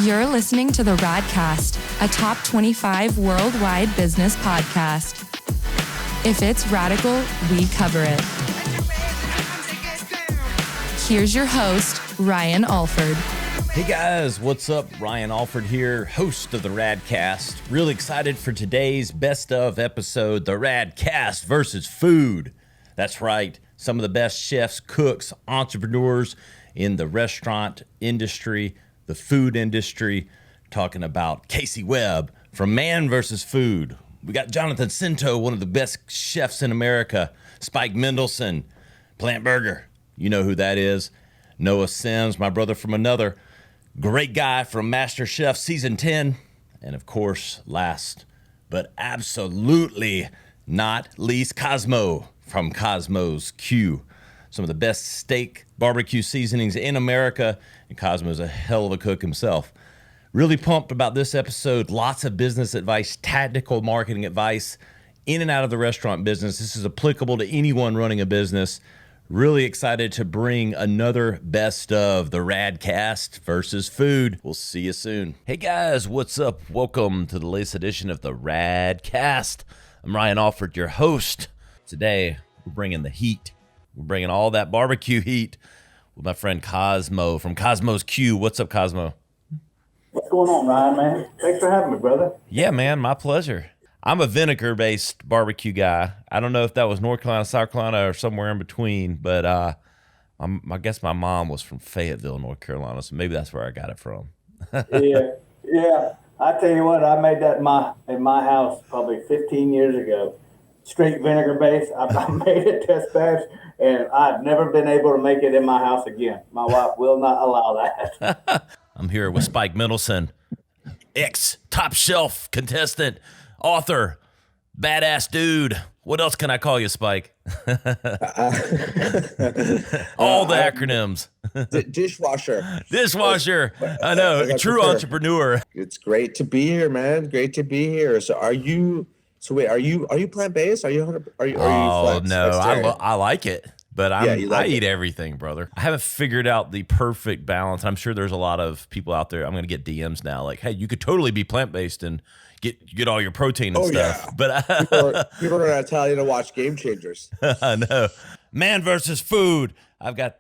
You're listening to the Radcast, a top 25 worldwide business podcast. If it's radical, we cover it. Here's your host, Ryan Alford. Hey guys, what's up? Ryan Alford here, host of the Radcast. Really excited for today's best of episode, the Radcast versus food. That's right, some of the best chefs, cooks, entrepreneurs in the restaurant industry, the food industry, talking about Webb from Man vs. Food. We got Jonathan Scinto, one of the best chefs in America, Spike Mendelsohn, Plant Burger. You know who that is. Noah Sims, my brother from another. Great guy from Masterchef Season 10. And of course, last but absolutely not least, Kosmo from Kosmos Q. Some of the best steak barbecue seasonings in America. And Kosmo's a hell of a cook himself. Really pumped about this episode. Lots of business advice, tactical marketing advice in and out of the restaurant business. This is applicable to anyone running a business. Really excited to bring another best of the Radcast versus food. We'll see you soon. Hey guys, what's up? Welcome to the latest edition of the Radcast. I'm Ryan Alford, your host. Today, we're bringing the heat. We're bringing all that barbecue heat with my friend Kosmo from Kosmos Q. What's up, Kosmo? What's going on, Ryan, man? Thanks for having me, brother. Yeah, man, my pleasure. I'm a vinegar-based barbecue guy. I don't know if that was North Carolina, South Carolina, or somewhere in between, but I guess my mom was from Fayetteville, North Carolina, so maybe that's where I got it from. Yeah. I tell you what, I made that in my house probably 15 years ago. Straight vinegar base. I made it test batch, and I've never been able to make it in my house again. My wife will not allow that. I'm here with Spike Mendelsohn, top shelf contestant, author, badass dude. What else can I call you, Spike? All the acronyms. Dishwasher. Dishwasher. I know. True entrepreneur. It's great to be here, man. Great to be here. So are you plant-based? Are you Oh, flex, no. vegetarian? I like it. But I eat everything, brother. I haven't figured out the perfect balance. I'm sure there's a lot of people out there. I'm going to get DMs now like, hey, you could totally be plant-based and get all your protein and stuff. Yeah. But people are going to tell you to watch Game Changers. I know. Man versus Food. I've got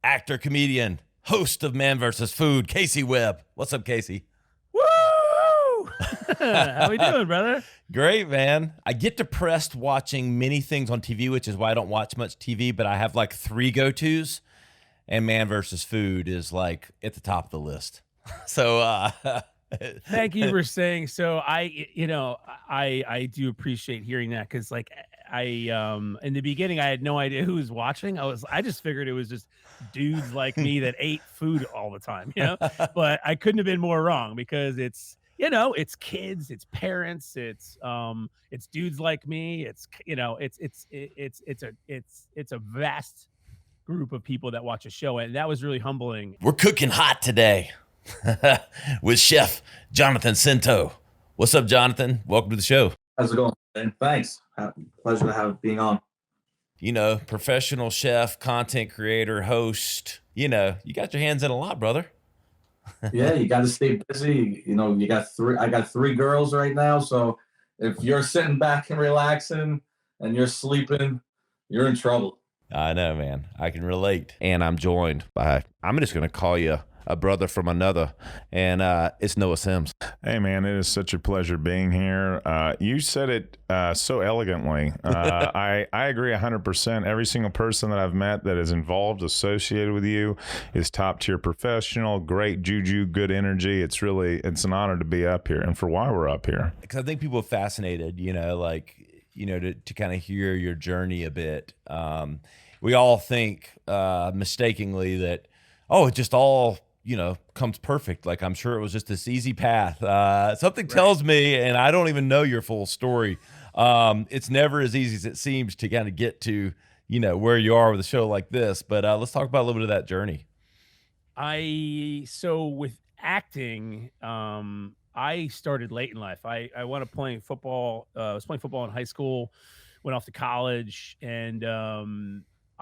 actor, comedian, host of Man versus Food, Webb. What's up, Casey? Woo! How we doing, brother? Great, man. I get depressed watching many things on TV, which is why I don't watch much TV, but I have like 3 go-tos, and Man versus Food is like at the top of the list. So thank you for saying so. I do appreciate hearing that, because like I in the beginning I had no idea who was watching. I just figured it was just dudes like me that ate food all the time, but I couldn't have been more wrong, because it's kids, it's parents, it's dudes like me. It's a vast group of people that watch a show, and that was really humbling. We're cooking hot today with Chef Jonathan Scinto. What's up, Jonathan? Welcome to the show. How's it going, man? Thanks. Pleasure to have being on. Professional chef, content creator, host. You got your hands in a lot, brother. Yeah, you got to stay busy. I got 3 girls right now, so if you're sitting back and relaxing and you're sleeping, you're in trouble. I know, man. I can relate. And I'm joined by, I'm just going to call you a brother from another, and it's Noah Sims. Hey, man, it is such a pleasure being here. You said it so elegantly. I agree 100%. Every single person that I've met that is involved, associated with you, is top-tier professional, great juju, good energy. It's an honor to be up here, and for why we're up here. Because I think people are fascinated, to kind of hear your journey a bit. We all think mistakenly that, it just all comes perfect. Like, I'm sure it was just this easy path. Something tells me, and I don't even know your full story. It's never as easy as it seems to kind of get to, where you are with a show like this. But let's talk about a little bit of that journey. So with acting, I started late in life. I went up playing football. I was playing football in high school, went off to college, and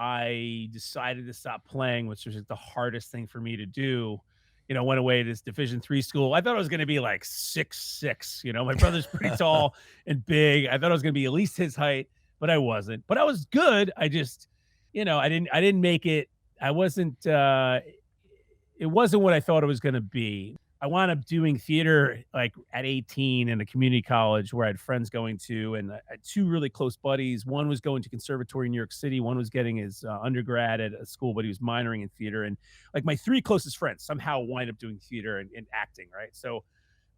I decided to stop playing, which was the hardest thing for me to do. went away to this Division III school. I thought I was going to be like 6'6". My brother's pretty tall and big. I thought I was going to be at least his height, but I wasn't. But I was good. I just, I didn't make it. I wasn't. It wasn't what I thought it was going to be. I wound up doing theater like at 18 in a community college where I had friends going to, and I had two really close buddies. One was going to conservatory in New York City. One was getting his undergrad at a school, but he was minoring in theater. And like my three closest friends somehow wind up doing theater and acting. Right. So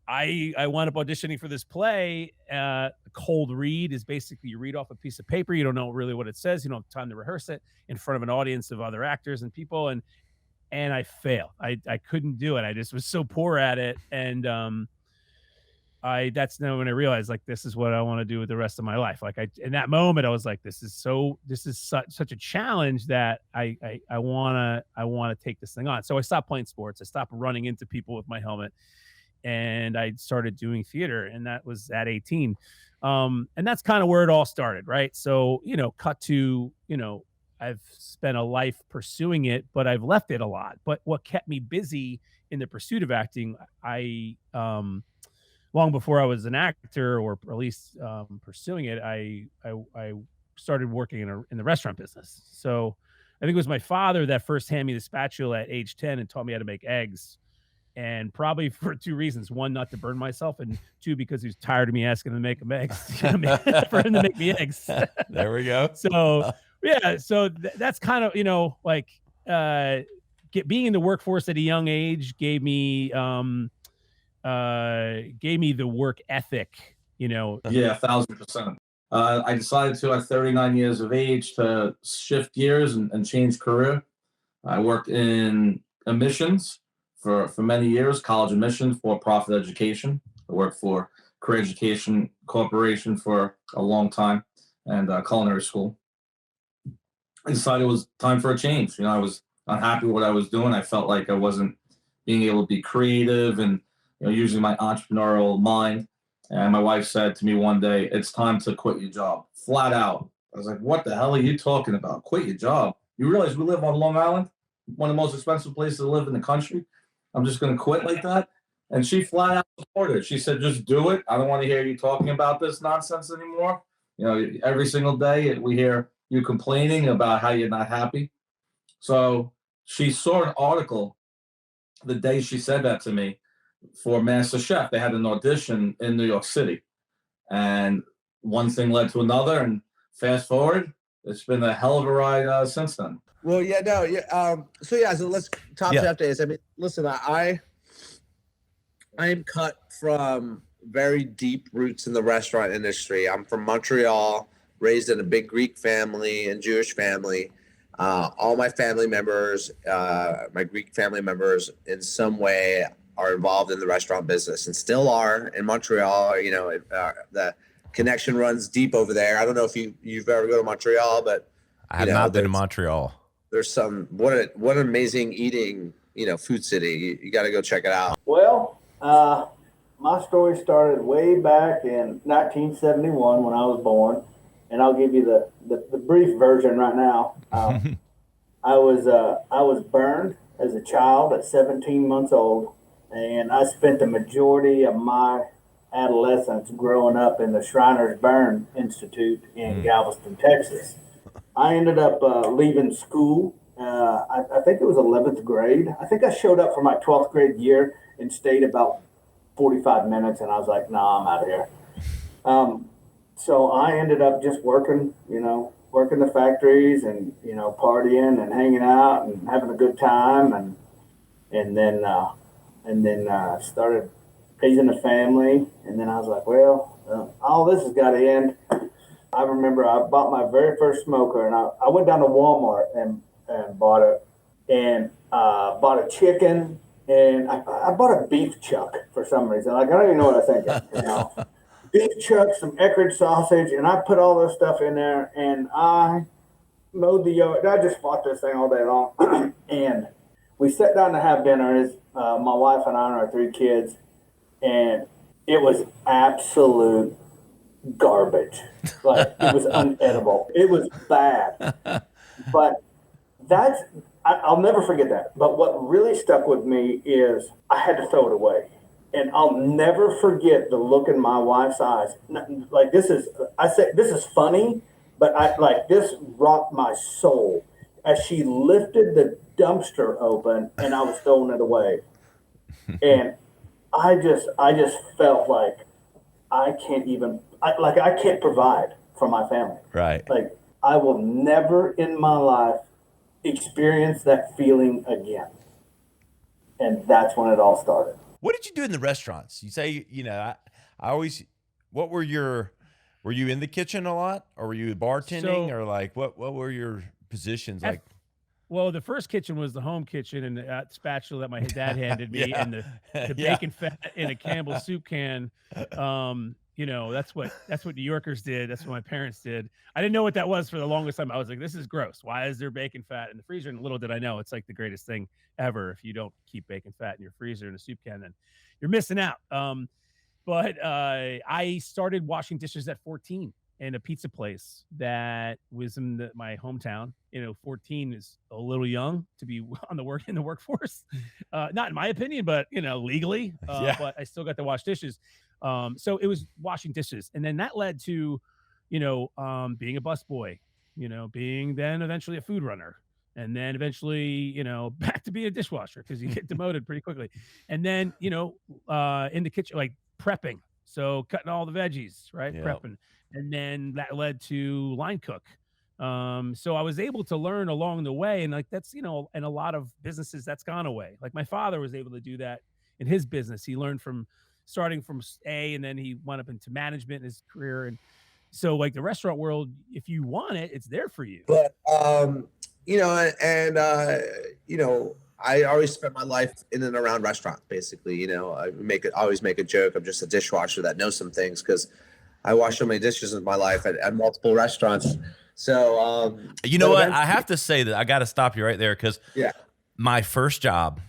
I wound up auditioning for this play. Cold read is basically you read off a piece of paper. You don't know really what it says. You don't have time to rehearse it in front of an audience of other actors and people. And I failed. I couldn't do it. I just was so poor at it. And that's now when I realized like this is what I want to do with the rest of my life. Like in that moment I was like, this is such a challenge that I wanna take this thing on. So I stopped playing sports. I stopped running into people with my helmet, and I started doing theater, and that was at 18. And that's kind of where it all started, right? So, cut to, I've spent a life pursuing it, but I've left it a lot. But what kept me busy in the pursuit of acting, I long before I was an actor, or at least pursuing it, I started working in the restaurant business. So I think it was my father that first handed me the spatula at age 10 and taught me how to make eggs. And probably for two reasons: one, not to burn myself, and two, because he was tired of me asking him to make him eggs, for him to make me eggs. There we go. So yeah, so that's kind of being in the workforce at a young age gave me the work ethic. Yeah, 1,000%. I decided to at 39 years of age to shift gears and change career. I worked in admissions for many years, college admissions, for-profit education. I worked for Career Education Corporation for a long time, and culinary school. I decided it was time for a change. I was unhappy with what I was doing. I felt like I wasn't being able to be creative and using my entrepreneurial mind. And my wife said to me one day, "It's time to quit your job." Flat out. I was like, "What the hell are you talking about? Quit your job? You realize we live on Long Island, one of the most expensive places to live in the country? I'm just going to quit like that?" And she flat out supported it. She said, "Just do it. I don't want to hear you talking about this nonsense anymore. Every single day we hear you complaining about how you're not happy." So she saw an article the day she said that to me for Masterchef. They had an audition in New York City, and one thing led to another. And fast forward, it's been a hell of a ride since then. Well, yeah, no, yeah. So let's Top Chef days. I mean, listen, I am cut from very deep roots in the restaurant industry. I'm from Montreal, raised in a big Greek family and Jewish family. All my family members, my Greek family members, in some way are involved in the restaurant business and still are in Montreal. The connection runs deep over there. I don't know if you've ever go to Montreal, but I have not been to Montreal. There's what an amazing eating, food city. You got to go check it out. Well, my story started way back in 1971 when I was born, and I'll give you the brief version right now. I was burned as a child at 17 months old, and I spent the majority of my adolescence growing up in the Shriners Burn Institute in Galveston, Texas. I ended up leaving school. I think it was 11th grade. I think I showed up for my 12th grade year and stayed about 45 minutes, and I was like, "Nah, I'm out of here." So I ended up just working the factories and, partying and hanging out and having a good time. And then started raising a family. And then I was like, well, all this has got to end. I remember I bought my very first smoker, and I went down to Walmart and bought it, and bought a chicken, and I bought a beef chuck for some reason. Like, I don't even know what I think. Beef chuck, some Eckrich sausage, and I put all this stuff in there, and I mowed the yard. I just fought this thing all day long. And we sat down to have dinner, my wife and I and our three kids, and it was absolute garbage. Like, it was unedible. It was bad. But I'll never forget that. But what really stuck with me is I had to throw it away. And I'll never forget the look in my wife's eyes. Like I said, this is funny, but this rocked my soul as she lifted the dumpster open and I was throwing it away. And I just felt like I can't provide for my family. Right. Like I will never in my life experience that feeling again. And that's when it all started. What did you do in the restaurants? You say, I always, were you in the kitchen a lot, or were you bartending, or like, what were your positions like? Well, the first kitchen was the home kitchen, and the spatula that my dad handed me, Yeah. and the bacon fat in a Campbell soup can. That's what New Yorkers did. That's what my parents did. I didn't know what that was for the longest time. I was like, this is gross. Why is there bacon fat in the freezer? And little did I know, it's like the greatest thing ever. If you don't keep bacon fat in your freezer in a soup can, then you're missing out. But I started washing dishes at 14 in a pizza place that was in my hometown. 14 is a little young to be in the workforce. Not in my opinion, but legally. Yeah. But I still got to wash dishes. So it was washing dishes, and then that led to, being a busboy, being then eventually a food runner, and then eventually, back to being a dishwasher because you get demoted pretty quickly, and then in the kitchen, like prepping, so cutting all the veggies, right, Yep. prepping, and then that led to line cook. So I was able to learn along the way, and like that's in a lot of businesses that's gone away. Like my father was able to do that in his business. He learned from starting from A, and then he went up into management in his career. And so like the restaurant world, if you want it, it's there for you. But I always spent my life in and around restaurants, basically. I always make a joke. I'm just a dishwasher that knows some things because I wash so many dishes in my life at multiple restaurants. So you know what? I have to say that I got to stop you right there because my first job,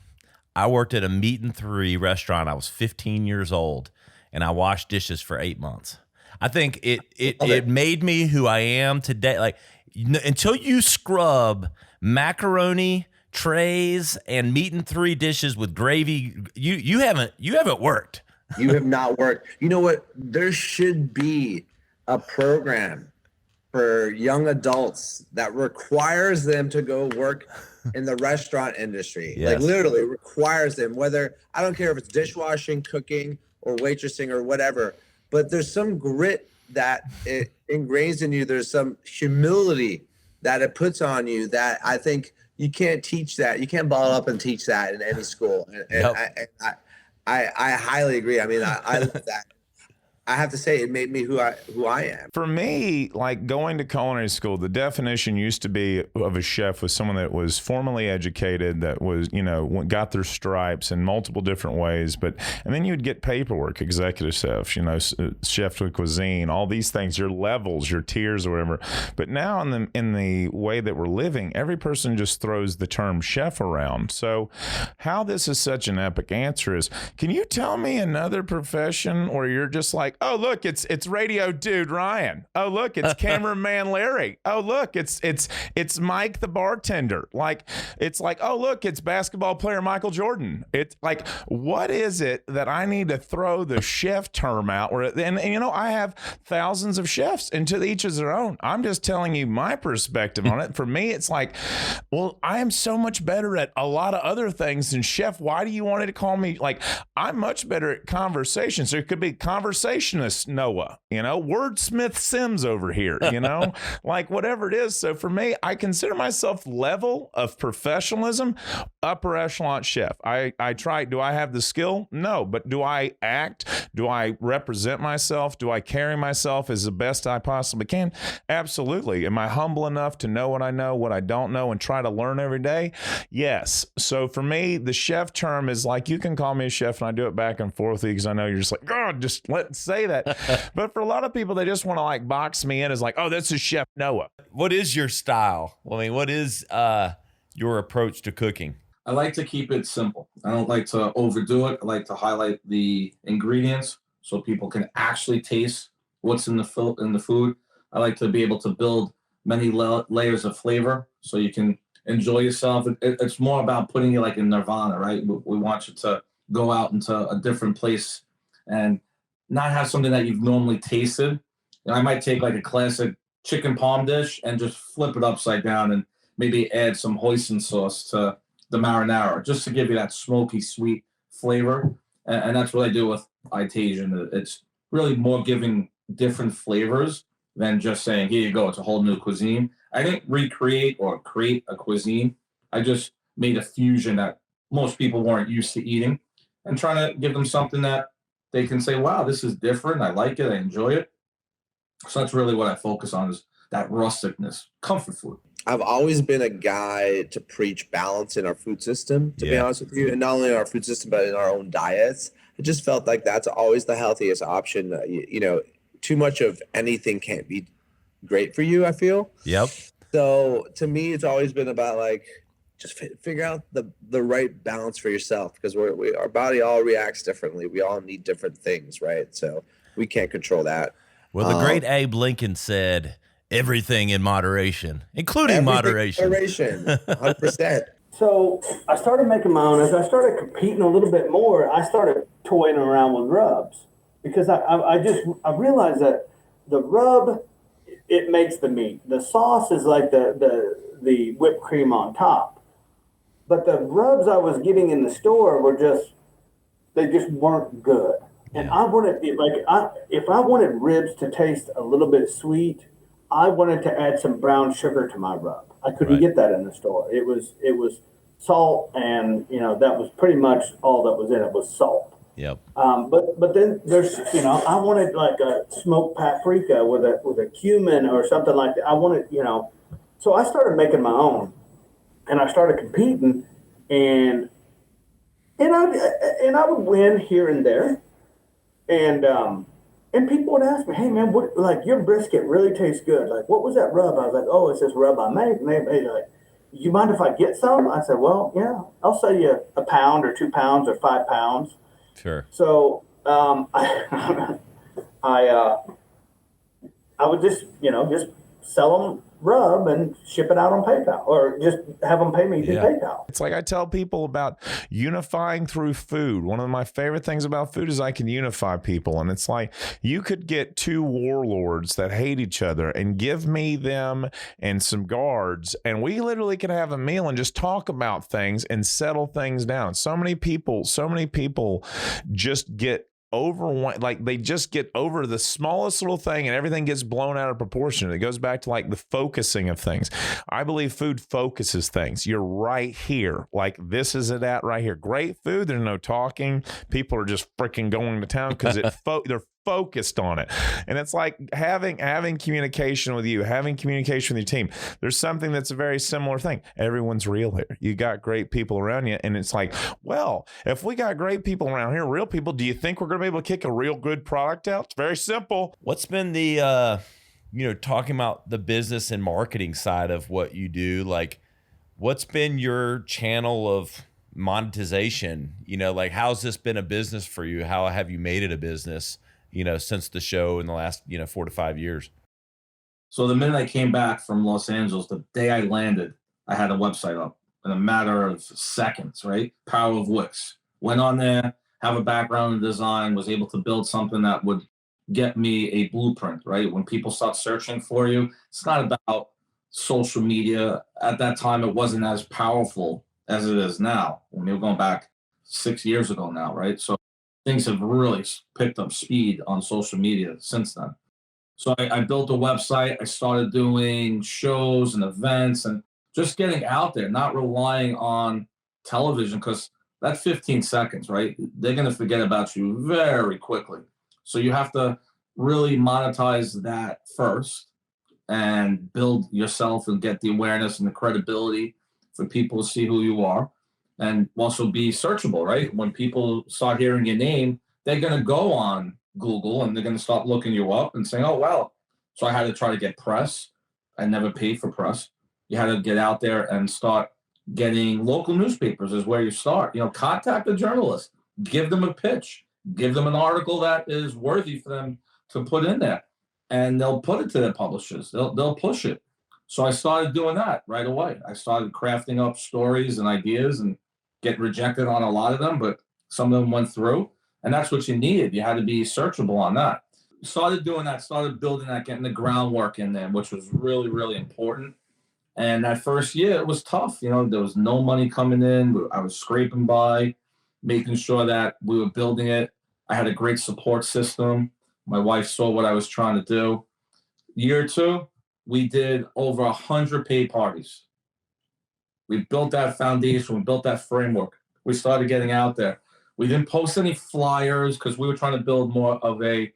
I worked at a meat and three restaurant. I was 15 years old, and I washed dishes for 8 months. I think it made me who I am today. Like until you scrub macaroni trays and meat and three dishes with gravy, you haven't worked. You have not worked. You know what? There should be a program for young adults that requires them to go work in the restaurant industry. Yes. Like literally requires them, whether, I don't care if it's dishwashing, cooking, or waitressing or whatever, but there's some grit that it ingrains in you. There's some humility that it puts on you that I think you can't teach that. You can't bottle up and teach that in any school. And I highly agree. I mean, I love that. I have to say it made me who I am. For me, like going to culinary school, the definition used to be of a chef was someone that was formally educated, that was, got their stripes in multiple different ways. And then you'd get paperwork, executive chef, chef de cuisine, all these things, your levels, your tiers or whatever. But now in the way that we're living, every person just throws the term chef around. So how this is such an epic answer is, can you tell me another profession where you're just like, oh, look, it's radio dude Ryan. Oh, look, it's cameraman Larry. Oh, look, it's Mike the bartender. Like, it's like, oh, look, it's basketball player Michael Jordan. It's like, what is it that I need to throw the chef term out? And I have thousands of chefs, and to each is their own. I'm just telling you my perspective on it. For me, it's like, well, I am so much better at a lot of other things than chef. Why do you want to call me? Like, I'm much better at conversation. So it could be conversationist Noah, wordsmith Sims over here, like whatever it is. So for me, I consider myself level of professionalism, upper echelon chef. I try. Do I have the skill? No. But do I act? Do I represent myself? Do I carry myself as the best I possibly can? Absolutely. Am I humble enough to know what I know, what I don't know, and try to learn every day? Yes. So for me, the chef term is like, you can call me a chef, and I do it back and forth because I know you're just like, God, just let's say that. But for a lot of people, they just want to like box me in as like, oh, this is Chef Noah. What is your style? I mean, what is your approach to cooking? I like to keep it simple. I don't like to overdo it. I like to highlight the ingredients so people can actually taste what's in the food. I like to be able to build many layers of flavor so you can enjoy yourself. It's more about putting you like in nirvana, right? We want you to go out into a different place and not have something that you've normally tasted. And I might take like a classic chicken palm dish and just flip it upside down and maybe add some hoisin sauce to the marinara just to give you that smoky, sweet flavor. And that's what I do with Itasian. It's really more giving different flavors than just saying, here you go, it's a whole new cuisine. I didn't recreate or create a cuisine. I just made a fusion that most people weren't used to eating and trying to give them something that they can say, wow, this is different. I like it. I enjoy it. So that's really what I focus on, is that rusticness, comfort food. I've always been a guy to preach balance in our food system, to be honest with you, and not only in our food system, but in our own diets. I just felt like that's always the healthiest option. You know, too much of anything can't be great for you, I feel. Yep. So to me, it's always been about like, just figure out the right balance for yourself, because our body all reacts differently. We all need different things, right? So we can't control that. Well, the great Abe Lincoln said, everything in moderation, including moderation. Moderation, 100%. So I started making my own. As I started competing a little bit more, I started toying around with rubs, because I realized that the rub, it makes the meat. The sauce is like the whipped cream on top. But the rubs I was getting in the store they just weren't good. And I wanted, if I wanted ribs to taste a little bit sweet, I wanted to add some brown sugar to my rub. I couldn't get that in the store. It was salt, and that was pretty much all that was in it was salt. Yep. But then there's I wanted like a smoked paprika with a cumin or something like that. I wanted so I started making my own, and I started competing, and I would win here and there. And people would ask me, hey man, what, like, your brisket really tastes good. Like, what was that rub? I was like, oh, it's this rub I made. And they're like, you mind if I get some? I said, well, yeah, I'll sell you a pound or 2 pounds or 5 pounds. Sure. So I would just sell them rub and ship it out on PayPal, or just have them pay me through PayPal. It's like I tell people about unifying through food. One of my favorite things about food is I can unify people. And it's like, you could get 2 warlords that hate each other and give me them and some guards, and we literally could have a meal and just talk about things and settle things down. So many people just get like they just get over the smallest little thing and everything gets blown out of proportion. It goes back to like the focusing of things. I believe food focuses things. You're right here. Like, this is it at right here. Great food. There's no talking. People are just freaking going to town because they're focused on it. And it's like having communication with you, having communication with your team. There's something that's a very similar thing. Everyone's real here. You got great people around you. And it's like, well, if we got great people around here, real people, do you think we're going to be able to kick a real good product out? It's very simple. What's been the, talking about the business and marketing side of what you do, like, what's been your channel of monetization? Like, how's this been a business for you? How have you made it a business, since the show in the last, 4 to 5 years? So the minute I came back from Los Angeles, the day I landed, I had a website up in a matter of seconds, right? Power of Wix. Went on there, have a background in design, was able to build something that would get me a blueprint, right? When people start searching for you, it's not about social media. At that time, it wasn't as powerful as it is now. I mean, we're going back 6 years ago now, right? So things have really picked up speed on social media since then. So I built a website. I started doing shows and events and just getting out there, not relying on television, because that's 15 seconds, right? They're going to forget about you very quickly. So you have to really monetize that first and build yourself and get the awareness and the credibility for people to see who you are, and also be searchable, right? When people start hearing your name, they're going to go on Google and they're going to start looking you up and saying, oh, wow. So I had to try to get press. I never paid for press. You had to get out there and start getting local newspapers is where you start. Contact a journalist, give them a pitch, give them an article that is worthy for them to put in there, and they'll put it to their publishers. They'll push it. So I started doing that right away. I started crafting up stories and ideas and get rejected on a lot of them, but some of them went through. And that's what you needed. You had to be searchable on that. Started doing that, started building that, getting the groundwork in there, which was really, really important. And that first year, it was tough. You know, there was no money coming in. I was scraping by, making sure that we were building it. I had a great support system. My wife saw what I was trying to do. Year two, we did over 100 paid parties. We built that foundation. We built that framework. We started getting out there. We didn't post any flyers because we were trying to build more of a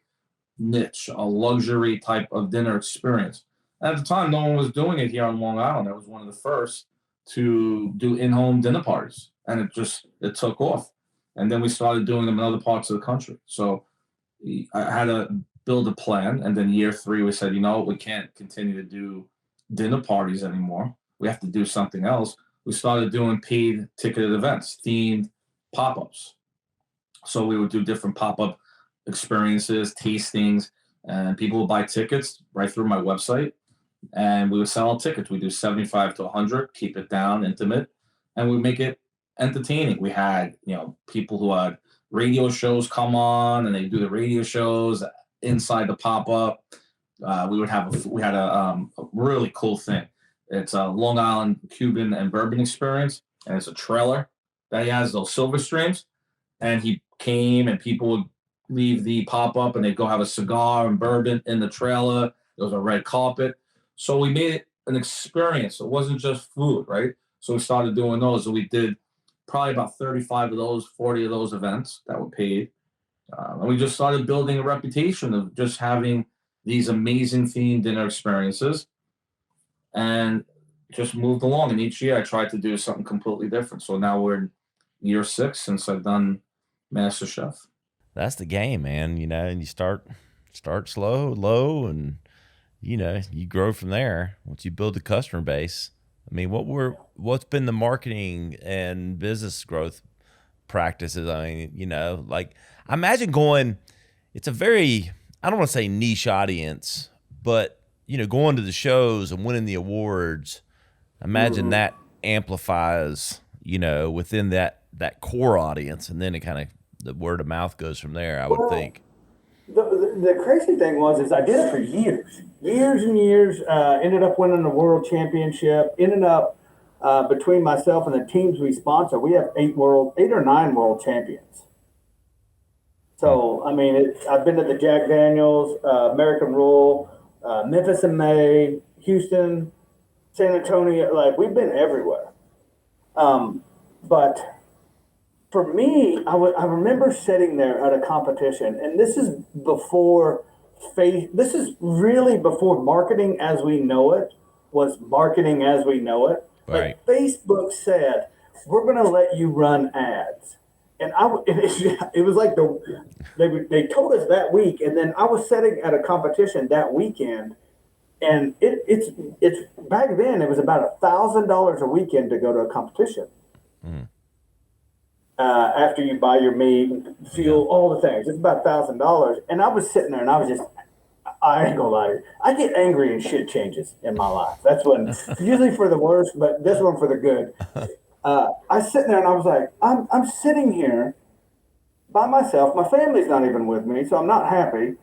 niche, a luxury type of dinner experience. At the time, no one was doing it here on Long Island. I was one of the first to do in-home dinner parties, and it took off. And then we started doing them in other parts of the country. So I had to build a plan, and then year three, we said, we can't continue to do dinner parties anymore. We have to do something else. We started doing paid ticketed events, themed pop-ups. So we would do different pop-up experiences, tastings, and people would buy tickets right through my website, and we would sell out tickets. We do 75 to 100, keep it down, intimate, and we make it entertaining. We had, people who had radio shows come on, and they do the radio shows inside the pop-up. We had a really cool thing. It's a Long Island Cuban and bourbon experience, and it's a trailer that he has those silver streams, and he came and people would leave the pop-up and they'd go have a cigar and bourbon in the trailer. There was a red carpet. So we made it an experience. It wasn't just food, right? So we started doing those. So we did probably about 35 of those, 40 of those events that were paid. And we just started building a reputation of just having these amazing themed dinner experiences, and just moved along. And each year I tried to do something completely different. So now we're in year 6 since I've done Masterchef. That's the game, man. And you start slow, low, and you grow from there. Once you build the customer base, I mean, what's been the marketing and business growth practices? I mean, I imagine it's a very, I don't want to say niche audience, but going to the shows and winning the awards, imagine that amplifies, within that core audience, and then it kind of, the word of mouth goes from there, I would think. The crazy thing is I did it for years and years, ended up winning the world championship, ended up between myself and the teams we sponsor, we have 8 or 9 world champions. So, I mean, I've been to the Jack Daniels, American Royal, Memphis in May, Houston, San Antonio, we've been everywhere. But for me, I remember sitting there at a competition, and this is really before marketing as we know it was marketing as we know it. Right. Facebook said, we're going to let you run ads. And it was like they told us that week, and then I was sitting at a competition that weekend, and it's back then it was about $1,000 a weekend to go to a competition. Mm. After you buy your meat, fuel, all the things, it's about $1,000. And I was sitting there, and I was just, I ain't gonna lie, I get angry and shit changes in my life. That's when usually for the worst, but this one for the good. I was sitting there and I was like, I'm sitting here by myself. My family's not even with me, so I'm not happy.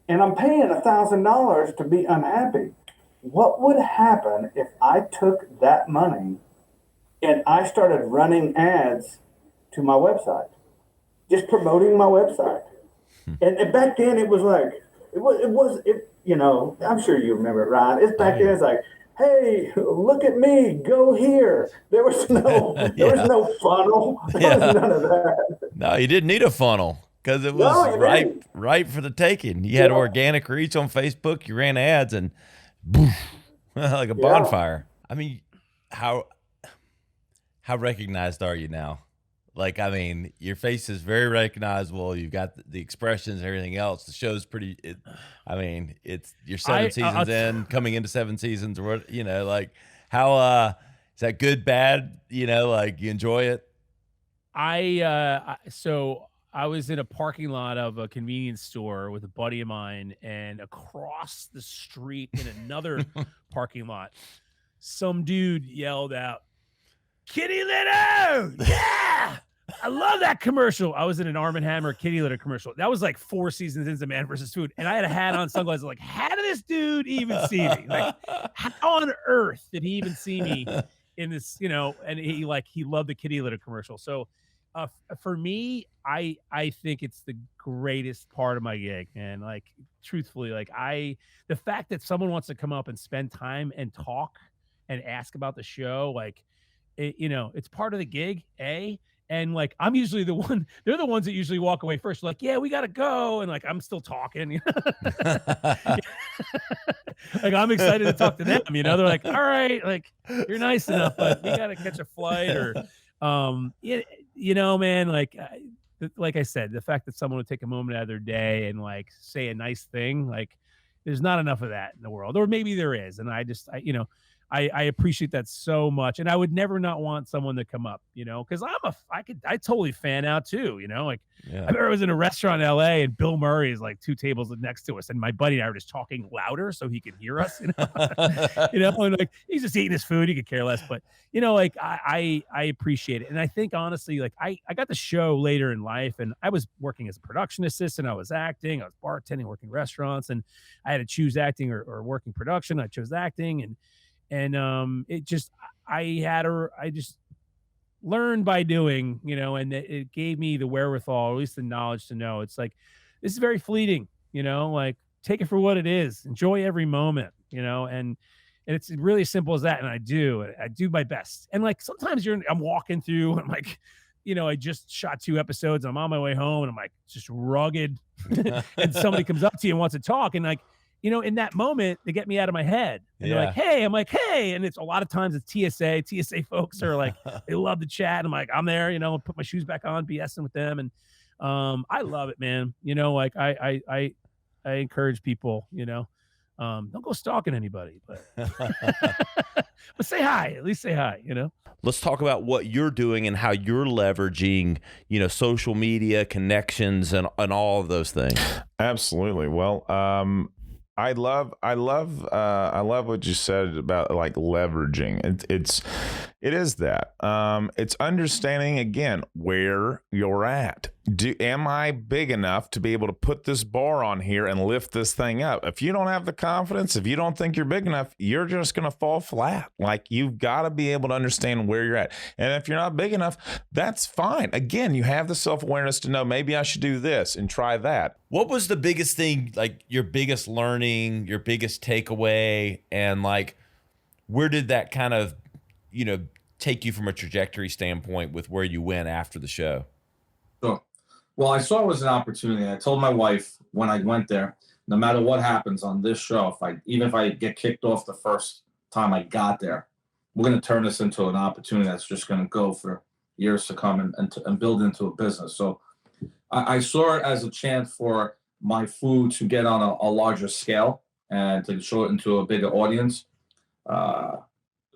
And I'm paying $1,000 to be unhappy. What would happen if I took that money and I started running ads to my website, just promoting my website? And back then it was like, I'm sure you remember it, Ryan. It's back then, it's like, hey, look at me, go here. There was no funnel. There was none of that. No, you didn't need a funnel because it was right for the taking. You had organic reach on Facebook. You ran ads and boof, like a bonfire. I mean, how recognized are you now? I mean, your face is very recognizable. You've got the expressions and everything else. The show's pretty. You're 7 seasons in, coming into 7 seasons, or what? How is that good, bad? You enjoy it. So I was in a parking lot of a convenience store with a buddy of mine, and across the street in another parking lot, some dude yelled out, "Kitty litter! Yeah! I love that commercial." I was in an Arm & Hammer kitty litter commercial. That was like 4 seasons into Man vs. Food. And I had a hat on, sunglasses. Like, how did this dude even see me? Like, how on earth did he even see me in this, and he loved the kitty litter commercial. So for me, I think it's the greatest part of my gig. And like, truthfully, like the fact that someone wants to come up and spend time and talk and ask about the show, like, it's part of the gig, and like, I'm usually the one, they're the ones that usually walk away first. Like, yeah, we got to go. And like, I'm still talking, like, I'm excited to talk to them, they're like, all right, like, you're nice enough, but we got to catch a flight or, man, like I said, the fact that someone would take a moment out of their day and like say a nice thing, like there's not enough of that in the world, or maybe there is. And I appreciate that so much. And I would never not want someone to come up, because I totally fan out too, like, I remember I was in a restaurant in LA and Bill Murray is like 2 tables next to us. And my buddy and I were just talking louder so he could hear us, and like, he's just eating his food. He could care less, but like, I appreciate it. And I think honestly, like I got the show later in life, and I was working as a production assistant. I was acting, I was bartending, working restaurants, and I had to choose acting or working production. I chose acting, and it just, I just learned by doing, and it gave me the wherewithal, or at least the knowledge to know it's like, this is very fleeting, like, take it for what it is, enjoy every moment, and it's really as simple as that. And I do my best. And like, sometimes I'm walking through, and like, I just shot 2 episodes, I'm on my way home, and I'm like, just rugged, and somebody comes up to you and wants to talk, and like, in that moment, they get me out of my head. And they're like, hey, I'm like, hey. And it's a lot of times it's TSA folks are like, they love to chat. And I'm like, I'm there, put my shoes back on, BSing with them. And I love it, man. Like I encourage people, don't go stalking anybody, but but say hi, at least say hi, Let's talk about what you're doing and how you're leveraging, social media connections and all of those things. Absolutely. Well, I love what you said about like leveraging. It is that. It's understanding again where you're at. Am I big enough to be able to put this bar on here and lift this thing up? If you don't have the confidence, if you don't think you're big enough, you're just going to fall flat. Like, you've got to be able to understand where you're at. And if you're not big enough, that's fine. Again, you have the self-awareness to know, maybe I should do this and try that. What was the biggest thing, like your biggest learning, your biggest takeaway, and like, where did that kind of, take you from a trajectory standpoint with where you went after the show? Sure. Well, I saw it was an opportunity. I told my wife when I went there, no matter what happens on this show, even if I get kicked off the first time I got there, we're going to turn this into an opportunity that's just going to go for years to come and build into a business. So I saw it as a chance for my food to get on a larger scale and to show it into a bigger audience.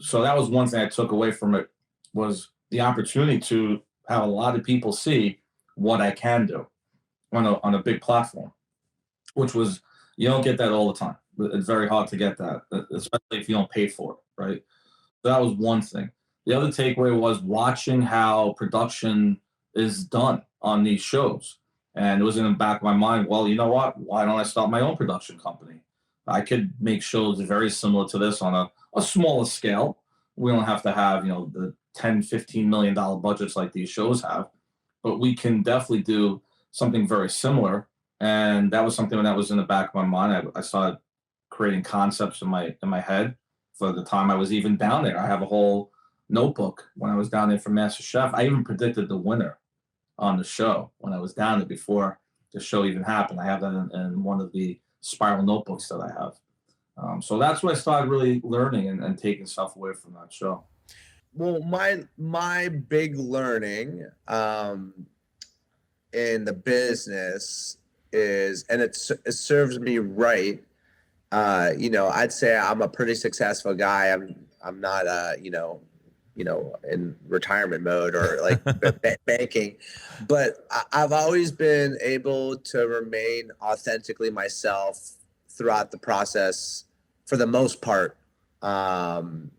So that was one thing I took away from it, was the opportunity to have a lot of people see what I can do on a big platform, which was, you don't get that all the time. It's very hard to get that, especially if you don't pay for it, right? So that was one thing. The other takeaway was watching how production is done on these shows. And it was in the back of my mind, well, you know what? Why don't I start my own production company? I could make shows very similar to this on a smaller scale. We don't have to have, the $10, $15 million budgets like these shows have, but we can definitely do something very similar. And that was something that was in the back of my mind. I started creating concepts in my head for the time I was even down there. I have a whole notebook when I was down there for Masterchef. I even predicted the winner on the show when I was down there before the show even happened. I have that in one of the spiral notebooks that I have. So that's when I started really learning and taking stuff away from that show. Well, my big learning in the business is, and it serves me right. I'd say I'm a pretty successful guy. I'm not in retirement mode or like banking. But I've always been able to remain authentically myself throughout the process for the most part, on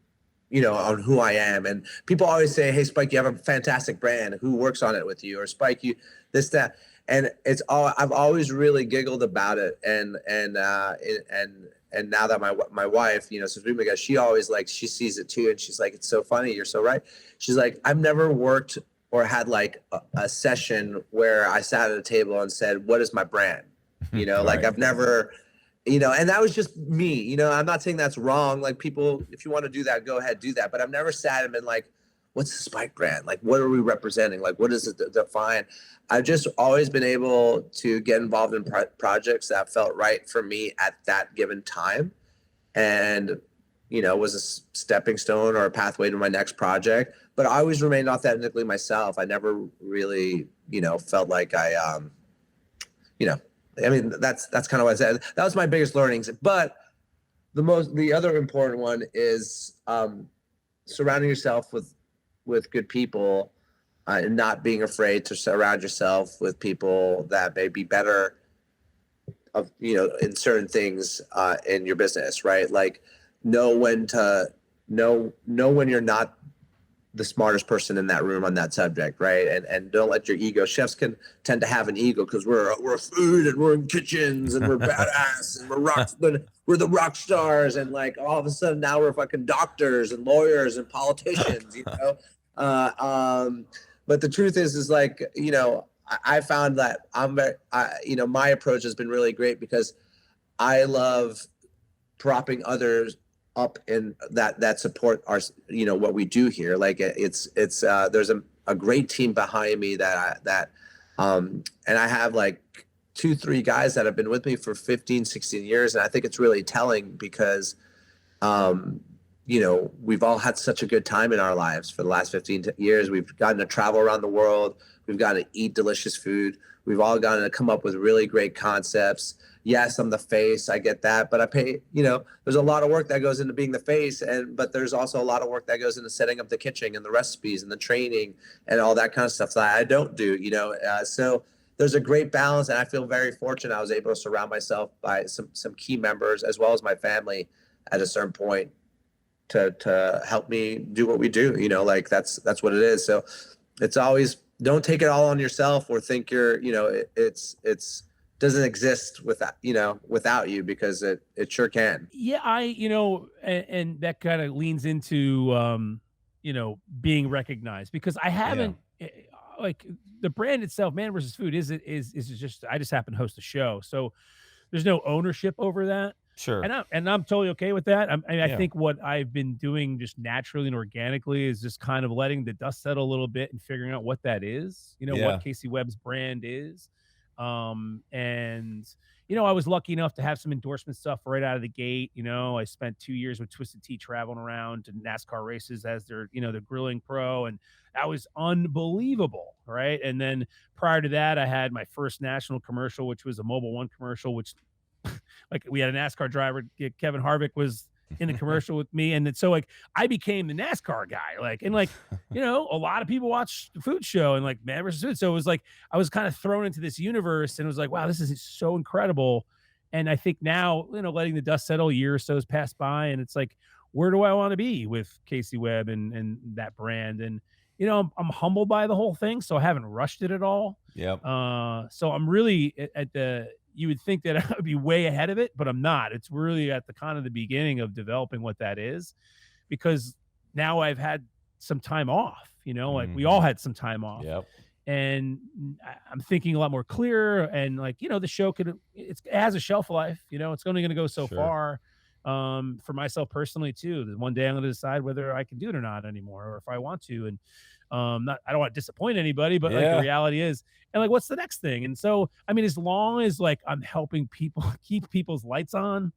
who I am. And people always say, hey, Spike, you have a fantastic brand. Who works on it with you? Or Spike, you this, that. And I've always really giggled about it. And now that my wife, since we've been together, she always she sees it too. And she's like, it's so funny. You're so right. She's like, I've never worked or had like a session where I sat at a table and said, what is my brand? Like I've never, and that was just me, I'm not saying that's wrong. Like people, if you want to do that, go ahead, do that. But I've never sat and been like, what's the Spike brand? Like, what are we representing? Like, what does it define? I've just always been able to get involved in projects that felt right for me at that given time. And, was a stepping stone or a pathway to my next project. But I always remained authentically myself. I never really, felt like I that's kind of what I said. That was my biggest learnings. But the other important one is surrounding yourself with good people, and not being afraid to surround yourself with people that may be better in certain things in your business, right? Like know when you're not the smartest person in that room on that subject, right? And don't let your ego. Chefs can tend to have an ego because we're food and we're in kitchens and we're badass and we're the rock stars, and like all of a sudden now we're fucking doctors and lawyers and politicians, But the truth is like, I found that my approach has been really great because I love propping others up in that support our, what we do here. Like it's there's a great team behind me and I have like 2-3 guys that have been with me for 15, 16 years. And I think it's really telling because, we've all had such a good time in our lives for the last 15 years. We've gotten to travel around the world. We've gotten to eat delicious food. We've all gotten to come up with really great concepts. Yes, I'm the face. I get that. But I pay, there's a lot of work that goes into being the face. But there's also a lot of work that goes into setting up the kitchen and the recipes and the training and all that kind of stuff that I don't do, So there's a great balance. And I feel very fortunate. I was able to surround myself by some key members as well as my family at a certain point to help me do what we do, like that's what it is. So it's always, don't take it all on yourself or think you're, it's doesn't exist without you, because it sure can. Yeah. And that kind of leans into, being recognized, because I haven't like the brand itself, Man versus Food is just, I just happen to host a show. So there's no ownership over that. Sure. And I'm totally okay with that. I think what I've been doing just naturally and organically is just kind of letting the dust settle a little bit and figuring out what that is, what Casey Webb's brand is. And I was lucky enough to have some endorsement stuff right out of the gate. I spent 2 years with Twisted Tea traveling around to NASCAR races as their grilling pro, and that was unbelievable, right? And then prior to that, I had my first national commercial, which was a Mobile One commercial, which like we had a NASCAR driver, Kevin Harvick was in the commercial with me. And then, so like, I became the NASCAR guy, a lot of people watch the food show and like Man versus Food. So it was like, I was kind of thrown into this universe and it was like, wow, this is so incredible. And I think now, letting the dust settle, a year or so has passed by, and it's like, where do I want to be with Casey Webb and that brand? And, I'm humbled by the whole thing. So I haven't rushed it at all. Yep. So I'm really you would think that I would be way ahead of it, but I'm not. It's really at the kind of the beginning of developing what that is, because now I've had some time off, like we all had some time off. Yep. And I'm thinking a lot more clear, and the show it has a shelf life, it's only going to go so far. For myself personally too, one day I'm going to decide whether I can do it or not anymore, or if I want to. And I don't want to disappoint anybody, but the reality is, and what's the next thing? And so, as long as I'm helping people keep people's lights on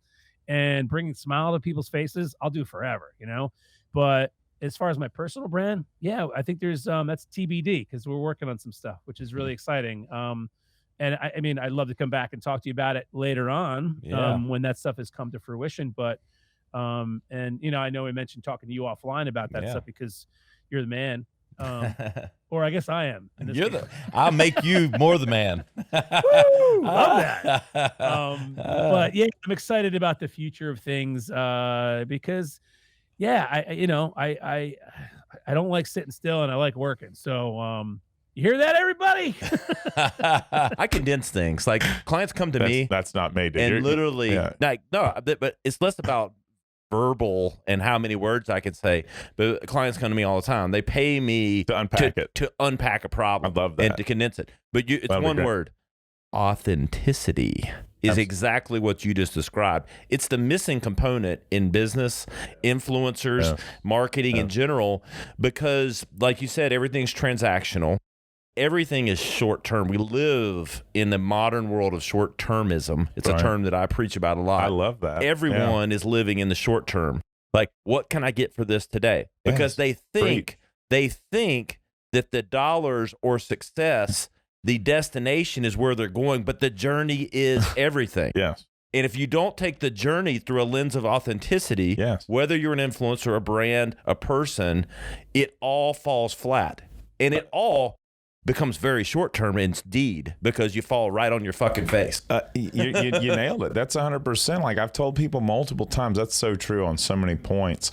and bringing a smile to people's faces, I'll do forever, But as far as my personal brand, I think there's that's TBD, because we're working on some stuff, which is really exciting. And I'd love to come back and talk to you about it later on, when that stuff has come to fruition. But I know we mentioned talking to you offline about that stuff, because you're the man. Or I guess I am. I'll make you more the man. Woo! Love that. But yeah, I'm excited about the future of things because, yeah, I don't like sitting still and I like working. So you hear that, everybody? I condense things. Like clients come to me. That's not me, dude. And literally, like, no, but it's less about verbal and how many words I can say. But clients come to me all the time. They pay me to unpack to unpack a problem. I love that. And to condense it. But it's one word. Authenticity is exactly what you just described. It's the missing component in business, influencers, marketing in general, because like you said, everything's transactional. Everything is short term. We live in the modern world of short termism. It's a term that I preach about a lot. I love that. Everyone is living in the short term. Like, what can I get for this today? Because they think that the dollars or success, the destination is where they're going, but the journey is everything. Yes. And if you don't take the journey through a lens of authenticity, whether you're an influencer, a brand, a person, it all falls flat. And it all becomes very short-term indeed because you fall right on your fucking face. You nailed it. That's 100%. Like I've told people multiple times, that's so true on so many points.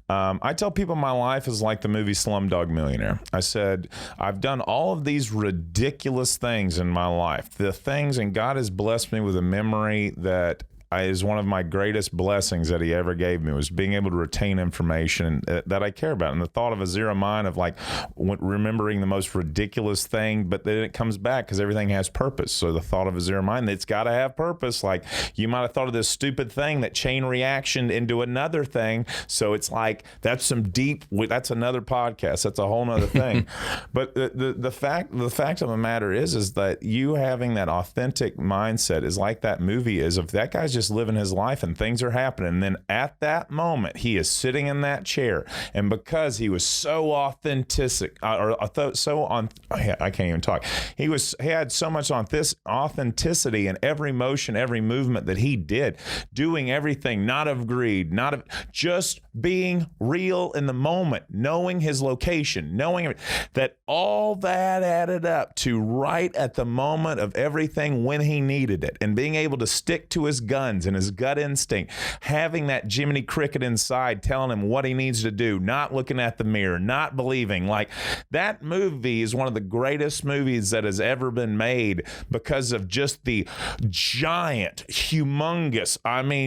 I tell people my life is like the movie Slumdog Millionaire. I said, I've done all of these ridiculous things in my life. The things, and God has blessed me with a memory that is one of my greatest blessings that he ever gave me, was being able to retain information that I care about. And the thought of a zero mind of like remembering the most ridiculous thing, but then it comes back because everything has purpose. So the thought of a zero mind, it's got to have purpose. Like you might have thought of this stupid thing that chain reaction into another thing. So it's like, that's that's another podcast. That's a whole nother thing. But the fact of the matter is that you having that authentic mindset is like that movie is, if that guy's just living his life and things are happening. And then at that moment, he is sitting in that chair. And because he was so authentic, I can't even talk. He had so much on this authenticity in every motion, every movement that he did, doing everything, not of greed, not of just being real in the moment, knowing his location, knowing that all that added up to right at the moment of everything when he needed it, and being able to stick to his guns and his gut instinct, having that Jiminy Cricket inside telling him what he needs to do, not looking at the mirror, not believing. Like that movie is one of the greatest movies that has ever been made because of just the giant, humongous,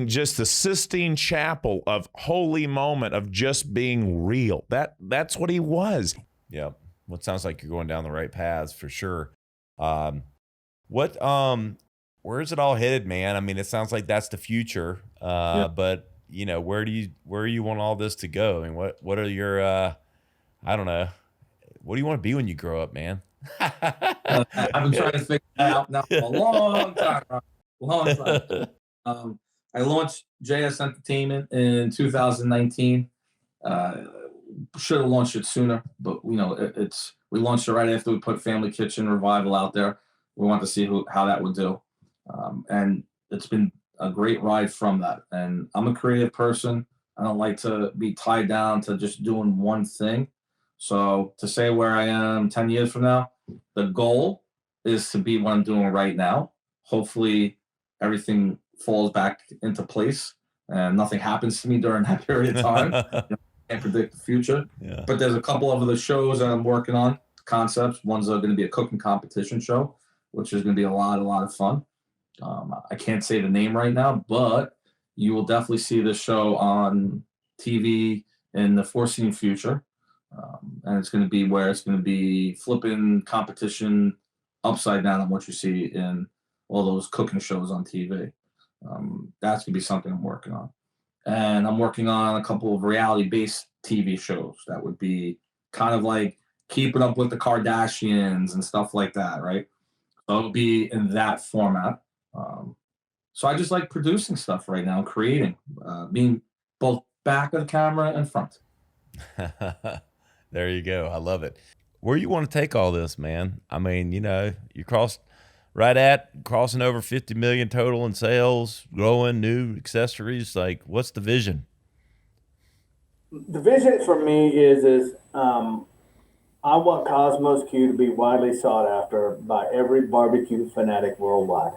just the Sistine Chapel of holy moment of just being real. That's what he was. Yeah. Well, it sounds like you're going down the right paths for sure. Where's it all headed, man? I mean, it sounds like that's the future. But where do you want all this to go? I mean, what are your I don't know. What do you want to be when you grow up, man? I've been trying to figure that out now for a long time. I launched JS Entertainment in 2019. Should have launched it sooner, but we launched it right after we put Family Kitchen Revival out there. We wanted to see how that would do. And it's been a great ride from that. And I'm a creative person. I don't like to be tied down to just doing one thing. So to say where I am 10 years from now, the goal is to be what I'm doing right now. Hopefully everything falls back into place and nothing happens to me during that period of time. Can't predict the future. Yeah. But there's a couple of other shows that I'm working on, concepts. One's going to be a cooking competition show, which is going to be a lot of fun. I can't say the name right now, but you will definitely see this show on TV in the foreseen future. And it's going to be flipping competition upside down on what you see in all those cooking shows on TV. That's going to be something I'm working on. And I'm working on a couple of reality-based TV shows that would be kind of like Keeping Up with the Kardashians and stuff like that, right? So it'll be in that format. So I just like producing stuff right now, creating, being both back of the camera and front. There you go. I love it. Where you want to take all this, man? I mean, you crossing over 50 million total in sales, growing new accessories. Like, what's the vision? The vision for me is I want Kosmos Q to be widely sought after by every barbecue fanatic worldwide.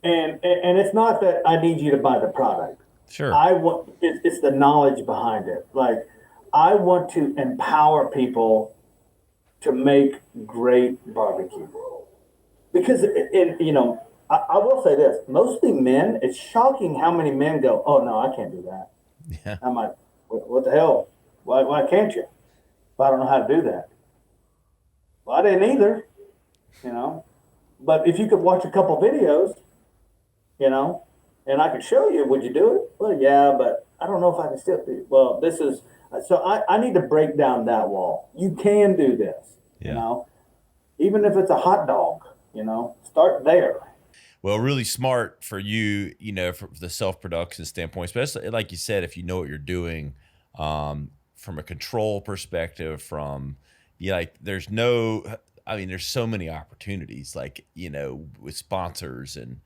And it's not that I need you to buy the product. Sure. It's the knowledge behind it. Like, I want to empower people to make great barbecue. Because, I will say this, mostly men, it's shocking how many men go, oh, no, I can't do that. Yeah. I'm like, what the hell? Why can't you? Well, I don't know how to do that. Well, I didn't either, But if you could watch a couple videos, and I could show you, would you do it? Well, yeah, but I don't know if I can still do it. Well, so I need to break down that wall. You can do this, even if it's a hot dog, start there. Well, really smart for you, from the self-production standpoint, especially like you said, if you know what you're doing, from a control perspective, there's so many opportunities, with sponsors and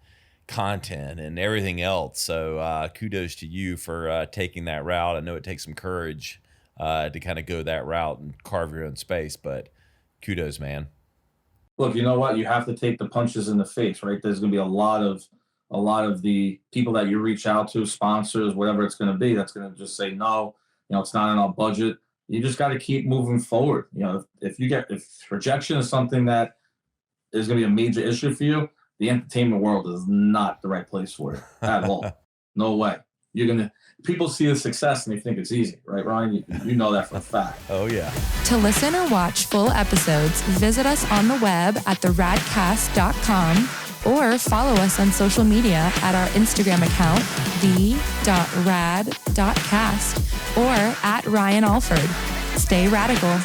content and everything else. So kudos to you for taking that route. I know it takes some courage to kind of go that route and carve your own space, but kudos, man. Look, you know what? You have to take the punches in the face, right? There's going to be a lot of the people that you reach out to, sponsors, whatever it's going to be, that's going to just say, no, it's not in our budget. You just got to keep moving forward. If rejection is something that is going to be a major issue for you, the entertainment world is not the right place for it at all. No way. People see the success and they think it's easy, right, Ryan? You know that for a fact. Oh, yeah. To listen or watch full episodes, visit us on the web at theradcast.com or follow us on social media at our Instagram account, the.rad.cast, or at Ryan Alford. Stay radical.